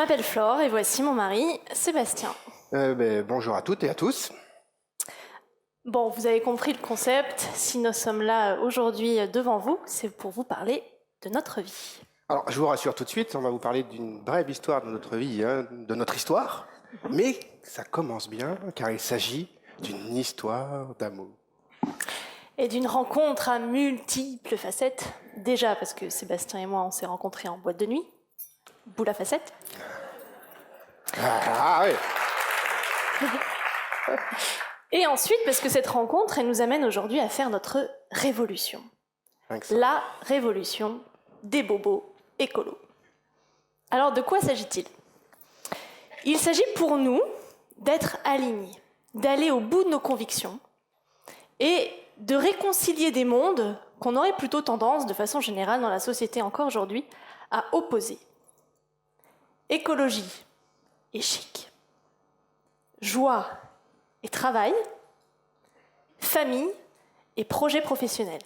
m'appelle Flore et voici mon mari, Sébastien. Bonjour à toutes et à tous. Bon, vous avez compris le concept. Si nous sommes là aujourd'hui devant vous, c'est pour vous parler de notre vie. Alors, je vous rassure tout de suite, on va vous parler d'une brève histoire de notre vie, de notre histoire. Mais ça commence bien, car il s'agit d'une histoire d'amour. Et d'une rencontre à multiples facettes. Déjà parce que Sébastien et moi, on s'est rencontrés en boîte de nuit. Boule à facettes. Ah oui. Et ensuite, parce que cette rencontre, elle nous amène aujourd'hui à faire notre révolution. La révolution des bobos écolos. Alors, de quoi s'agit-il ? Il s'agit pour nous d'être alignés, d'aller au bout de nos convictions et de réconcilier des mondes qu'on aurait plutôt tendance, de façon générale dans la société encore aujourd'hui, à opposer. Écologie et chic. Joie et travail, famille et projet professionnel,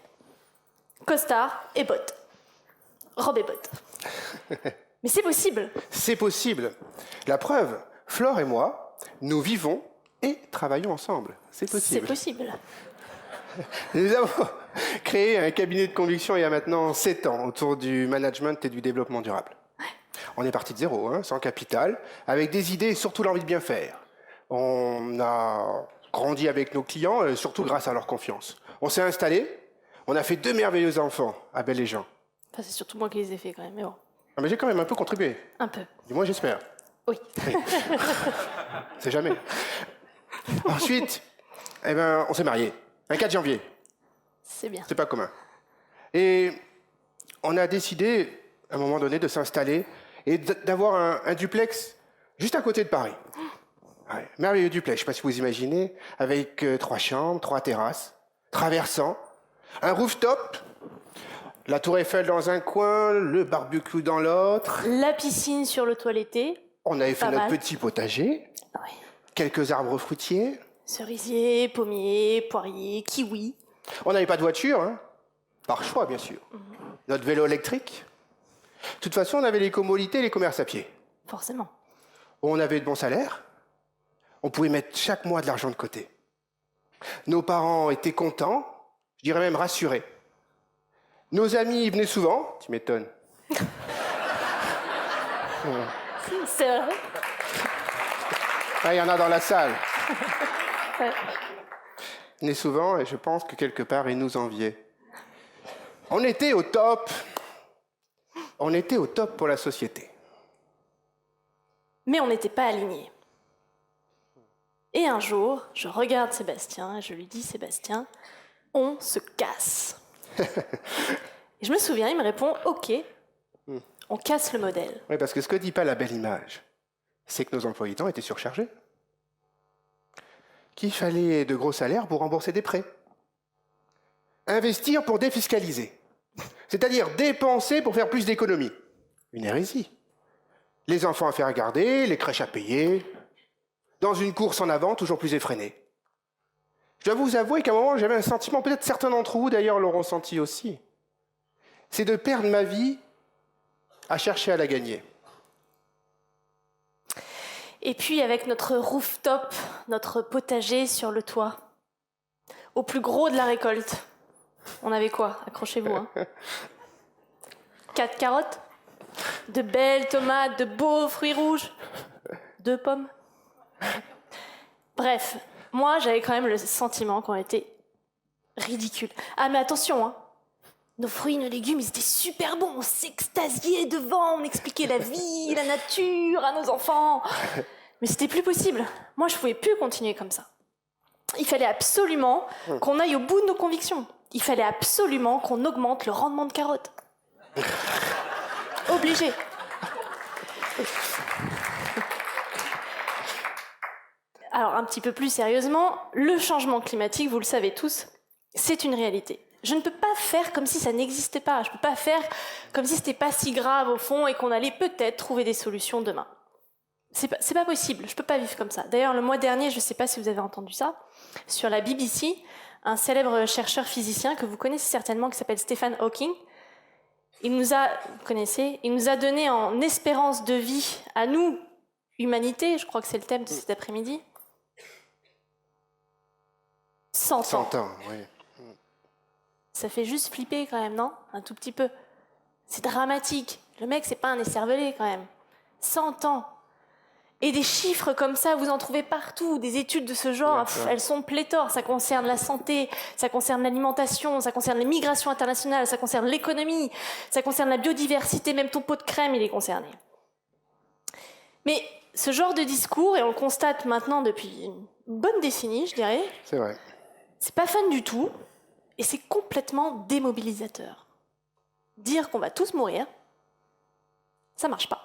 costard et bottes, robe et bottes. Mais c'est possible. C'est possible. La preuve, Flore et moi, nous vivons et travaillons ensemble. C'est possible. C'est possible. Nous avons créé un cabinet de conviction il y a maintenant 7 ans autour du management et du développement durable. On est parti de zéro, sans capital, avec des idées et surtout l'envie de bien faire. On a grandi avec nos clients, surtout grâce à leur confiance. On s'est installé, on a fait 2 merveilleux enfants, Abel et Jean. Enfin, c'est surtout moi qui les ai fait quand même, mais bon. Ah, mais j'ai quand même un peu contribué. Un peu. Du moins, j'espère. Oui. C'est jamais. Ensuite, on s'est mariés, un 4 janvier. C'est bien. C'est pas commun. Et on a décidé, à un moment donné, de s'installer et d'avoir un duplex juste à côté de Paris. Ouais, merveilleux duplex, je sais pas si vous imaginez, avec 3 chambres, 3 terrasses, traversant, un rooftop, la tour Eiffel dans un coin, le barbecue dans l'autre. La piscine sur le toiletté. On avait fait Pas notre mal. petit potager, Oui. quelques arbres fruitiers. Cerisier, pommier, poirier, kiwi. On n'avait pas de voiture, par choix bien sûr. Notre vélo électrique. De toute façon, on avait les commodités et les commerces à pied. Forcément. On avait de bons salaires. On pouvait mettre chaque mois de l'argent de côté. Nos parents étaient contents, je dirais même rassurés. Nos amis venaient souvent, tu m'étonnes. C'est vrai. Ah, il y en a dans la salle. Ouais. Ils venaient souvent et je pense que quelque part, ils nous enviaient. On était au top. On était au top pour la société. Mais on n'était pas alignés. Et un jour, je regarde Sébastien et je lui dis, Sébastien, on se casse. Et je me souviens, il me répond, ok, on casse le modèle. Oui, parce que ce que dit pas la belle image, c'est que nos employés temps étaient surchargés. Qu'il fallait de gros salaires pour rembourser des prêts. Investir pour défiscaliser. C'est-à-dire dépenser pour faire plus d'économies. Une hérésie. Les enfants à faire garder, les crèches à payer. Dans une course en avant toujours plus effrénée. Je dois vous avouer qu'à un moment, j'avais un sentiment, peut-être certains d'entre vous d'ailleurs l'auront senti aussi. C'est de perdre ma vie à chercher à la gagner. Et puis avec notre rooftop, notre potager sur le toit, au plus gros de la récolte, on avait quoi ? Accrochez-vous. 4 carottes, de belles tomates, de beaux fruits rouges, 2 pommes. Bref, moi j'avais quand même le sentiment qu'on était ridicule. Ah mais attention, nos fruits, nos légumes, ils étaient super bons, on s'extasiait devant, on expliquait la vie, la nature à nos enfants. Mais c'était plus possible. Moi je pouvais plus continuer comme ça. Il fallait absolument qu'on aille au bout de nos convictions. Il fallait absolument qu'on augmente le rendement de carottes. Obligé. Alors, un petit peu plus sérieusement, le changement climatique, vous le savez tous, c'est une réalité. Je ne peux pas faire comme si ça n'existait pas. Je ne peux pas faire comme si c'était pas si grave au fond et qu'on allait peut-être trouver des solutions demain. C'est pas possible, je peux pas vivre comme ça. D'ailleurs, le mois dernier, je ne sais pas si vous avez entendu ça, sur la BBC, un célèbre chercheur physicien que vous connaissez certainement qui s'appelle Stephen Hawking, vous connaissez, il nous a donné en espérance de vie à nous, humanité, je crois que c'est le thème de cet après-midi, 100 ans. 100 ans, oui. Ça fait juste flipper quand même, non? Un tout petit peu. C'est dramatique. Le mec, c'est pas un écervelé quand même. 100 ans. Et des chiffres comme ça, vous en trouvez partout. Des études de ce genre, elles sont pléthores. Ça concerne la santé, ça concerne l'alimentation, ça concerne les migrations internationales, ça concerne l'économie, ça concerne la biodiversité, même ton pot de crème, il est concerné. Mais ce genre de discours, et on le constate maintenant depuis une bonne décennie, je dirais, c'est vrai. C'est pas fun du tout, et c'est complètement démobilisateur. Dire qu'on va tous mourir, ça marche pas.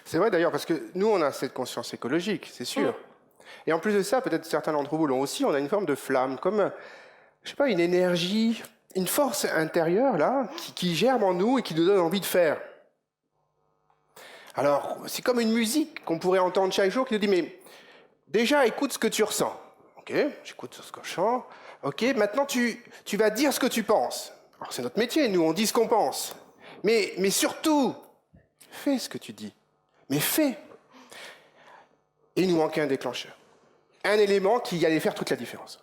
C'est vrai d'ailleurs, parce que nous, on a cette conscience écologique, c'est sûr. Et en plus de ça, peut-être certains d'entre vous l'ont aussi, on a une forme de flamme, comme, je sais pas, une énergie, une force intérieure, là, qui germe en nous et qui nous donne envie de faire. Alors, c'est comme une musique qu'on pourrait entendre chaque jour qui nous dit, mais déjà, écoute ce que tu ressens. Ok, j'écoute ce que je sens. Ok, maintenant, tu vas dire ce que tu penses. Alors, c'est notre métier, nous, on dit ce qu'on pense. Mais surtout, fais ce que tu dis. Mais fais. Et il nous manquait un déclencheur. Un élément qui allait faire toute la différence.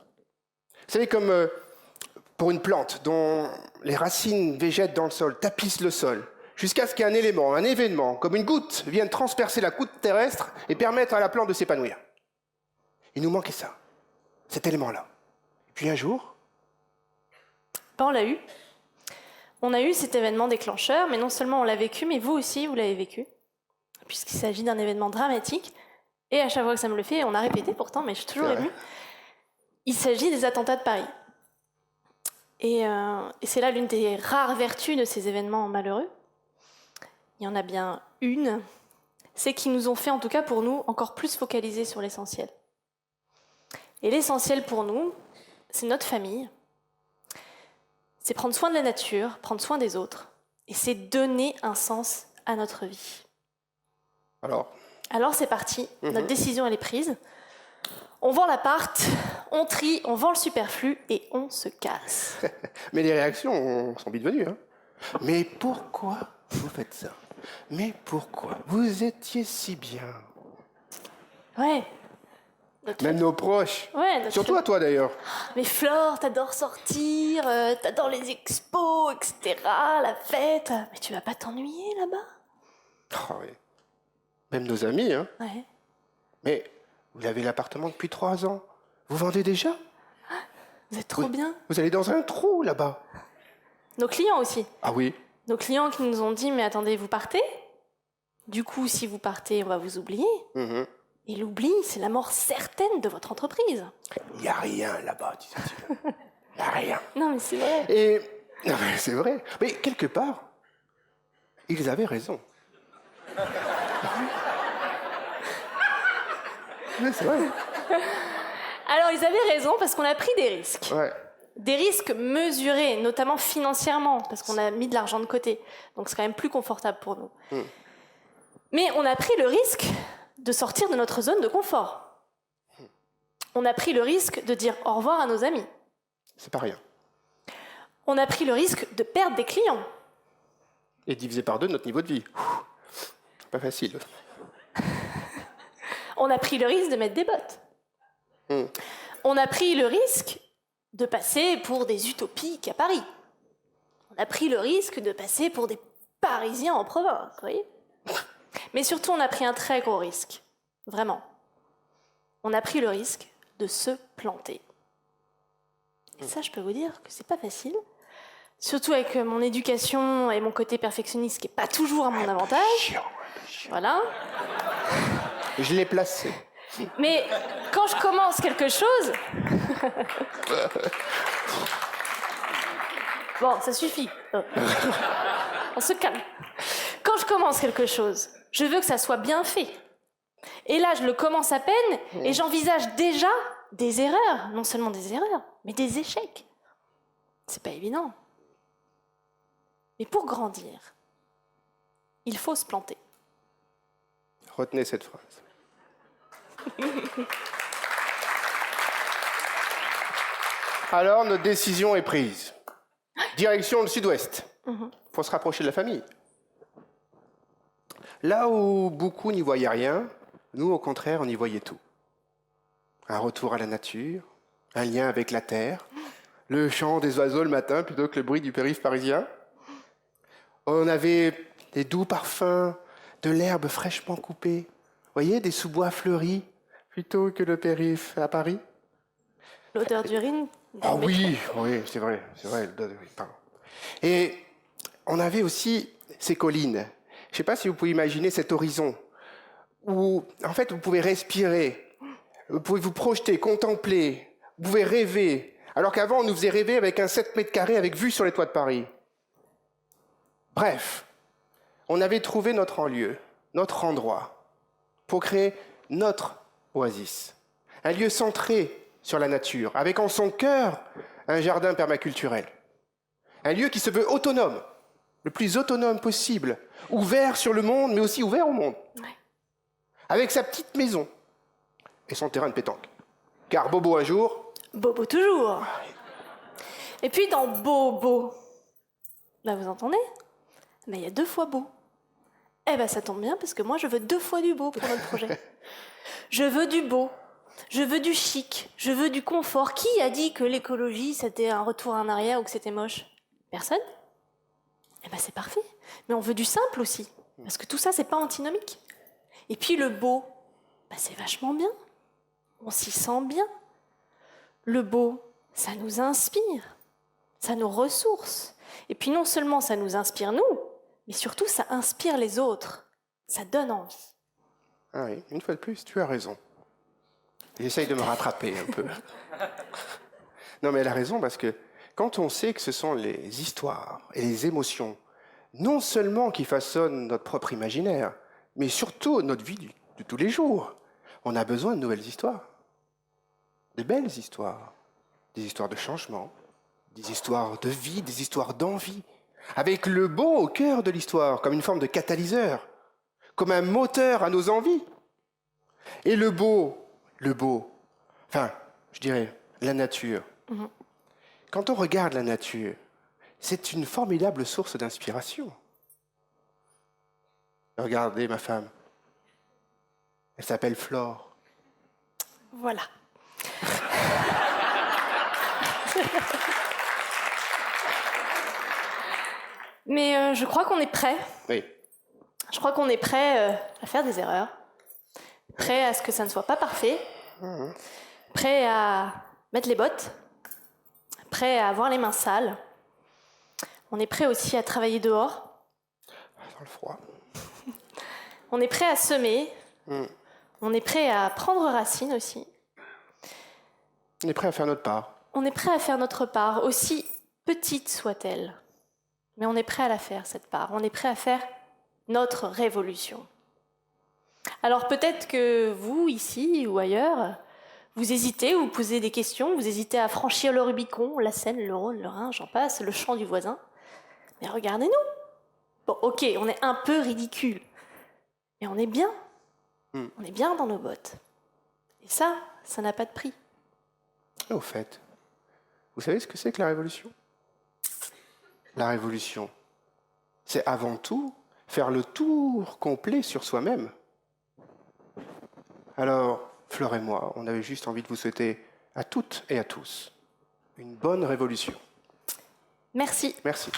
Vous savez, comme pour une plante dont les racines végètent dans le sol, tapissent le sol, jusqu'à ce qu'un élément, un événement, comme une goutte, vienne transpercer la croûte terrestre et permettre à la plante de s'épanouir. Il nous manquait ça, cet élément-là. Puis un jour... Ben, on l'a eu. On a eu cet événement déclencheur, mais non seulement on l'a vécu, mais vous aussi, vous l'avez vécu. Puisqu'il s'agit d'un événement dramatique. Et à chaque fois que ça me le fait, on a répété pourtant, mais je suis toujours émue. Il s'agit des attentats de Paris. Et c'est là l'une des rares vertus de ces événements malheureux. Il y en a bien une, c'est qu'ils nous ont fait, en tout cas pour nous, encore plus focaliser sur l'essentiel. Et l'essentiel pour nous, c'est notre famille. C'est prendre soin de la nature, prendre soin des autres. Et c'est donner un sens à notre vie. Alors c'est parti, notre décision elle est prise. On vend l'appart, on trie, on vend le superflu et on se casse. Mais les réactions sont vite venues. Hein. Mais pourquoi vous faites ça? Mais pourquoi? Vous étiez si bien. Ouais. Même nos proches. Ouais, surtout à toi d'ailleurs. Mais Flore, t'adores sortir, t'adores les expos, etc., la fête. Mais tu vas pas t'ennuyer là-bas? Oh, oui. Même nos amis, hein. Ouais. Mais vous avez l'appartement depuis 3 ans. Vous vendez déjà? Vous êtes trop bien. Vous allez dans un trou là-bas. Nos clients aussi. Ah oui. Nos clients qui nous ont dit, mais attendez, vous partez? Du coup, si vous partez, on va vous oublier. Et l'oubli, c'est la mort certaine de votre entreprise. Il n'y a rien là-bas, disait-il. Il n'y a rien. Non, mais c'est vrai. Non, mais c'est vrai. Mais quelque part, ils avaient raison. Mais c'est vrai. Alors, ils avaient raison parce qu'on a pris des risques. Ouais. Des risques mesurés, notamment financièrement, parce qu'on a mis de l'argent de côté. Donc, c'est quand même plus confortable pour nous. Mais on a pris le risque de sortir de notre zone de confort. On a pris le risque de dire au revoir à nos amis. C'est pas rien. On a pris le risque de perdre des clients. Et diviser par 2 notre niveau de vie. Pas facile. On a pris le risque de mettre des bottes. On a pris le risque de passer pour des utopiques à Paris. On a pris le risque de passer pour des Parisiens en province, vous voyez? Mais surtout, on a pris un très gros risque. Vraiment. On a pris le risque de se planter. Et ça, je peux vous dire que c'est pas facile. Surtout avec mon éducation et mon côté perfectionniste qui n'est pas toujours à mon avantage. Voilà. Je l'ai placé. Mais quand je commence quelque chose... Bon, ça suffit. On se calme. Quand je commence quelque chose, je veux que ça soit bien fait. Et là, je le commence à peine et j'envisage déjà des erreurs. Non seulement des erreurs, mais des échecs. C'est pas évident. Mais pour grandir, il faut se planter. Retenez cette phrase. Alors, notre décision est prise. Direction le sud-ouest. Faut se rapprocher de la famille. Là où beaucoup n'y voyaient rien, nous, au contraire, on y voyait tout. Un retour à la nature, un lien avec la terre, le chant des oiseaux le matin plutôt que le bruit du périph' parisien. On avait des doux parfums de l'herbe fraîchement coupée. Vous voyez, des sous-bois fleuris plutôt que le périph' à Paris. L'odeur d'urine. Ah oui, c'est vrai, l'odeur d'urine, pardon. Et on avait aussi ces collines. Je ne sais pas si vous pouvez imaginer cet horizon où, en fait, vous pouvez respirer, vous pouvez vous projeter, contempler, vous pouvez rêver. Alors qu'avant, on nous faisait rêver avec un 7 mètres carrés avec vue sur les toits de Paris. Bref, on avait trouvé notre lieu, notre endroit, pour créer notre oasis. Un lieu centré sur la nature, avec en son cœur un jardin permaculturel. Un lieu qui se veut autonome, le plus autonome possible, ouvert sur le monde, mais aussi ouvert au monde. Ouais. Avec sa petite maison et son terrain de pétanque. Car Bobo un jour... Bobo toujours. Et puis dans Bobo, là vous entendez ? Mais il y a 2 fois beau. Eh ben ça tombe bien parce que moi je veux 2 fois du beau pour notre projet. Je veux du beau, je veux du chic, je veux du confort. Qui a dit que l'écologie c'était un retour en arrière ou que c'était moche ? Personne ? Eh ben c'est parfait. Mais on veut du simple aussi. Parce que tout ça c'est pas antinomique. Et puis le beau, ben, c'est vachement bien. On s'y sent bien. Le beau, ça nous inspire. Ça nous ressource. Et puis non seulement ça nous inspire nous, mais surtout ça inspire les autres. Ça donne envie. Ah oui, une fois de plus, tu as raison. J'essaye de me rattraper un peu. Non mais elle a raison parce que quand on sait que ce sont les histoires et les émotions, non seulement qui façonnent notre propre imaginaire, mais surtout notre vie de tous les jours, on a besoin de nouvelles histoires. De belles histoires. Des histoires de changement, des histoires de vie, des histoires d'envie. Avec le beau au cœur de l'histoire, comme une forme de catalyseur, comme un moteur à nos envies. Et le beau, enfin, je dirais, la nature. Quand on regarde la nature, c'est une formidable source d'inspiration. Regardez ma femme. Elle s'appelle Flore. Voilà. Mais je crois qu'on est prêt. Oui. Je crois qu'on est prêt à faire des erreurs. Prêt à ce que ça ne soit pas parfait. Prêt à mettre les bottes. Prêt à avoir les mains sales. On est prêt aussi à travailler dehors. Dans le froid. On est prêt à semer. On est prêt à prendre racine aussi. On est prêt à faire notre part. On est prêt à faire notre part, aussi petite soit-elle. Mais on est prêt à la faire, cette part. On est prêt à faire notre révolution. Alors peut-être que vous, ici ou ailleurs, vous hésitez ou vous posez des questions, vous hésitez à franchir le Rubicon, la Seine, le Rhône, le Rhin, j'en passe, le champ du voisin. Mais regardez-nous. Bon, ok, on est un peu ridicule, mais on est bien. On est bien dans nos bottes. Et ça n'a pas de prix. Au fait, vous savez ce que c'est que la révolution ? La révolution, c'est avant tout faire le tour complet sur soi-même. Alors, Flore et moi, on avait juste envie de vous souhaiter à toutes et à tous une bonne révolution. Merci. Merci.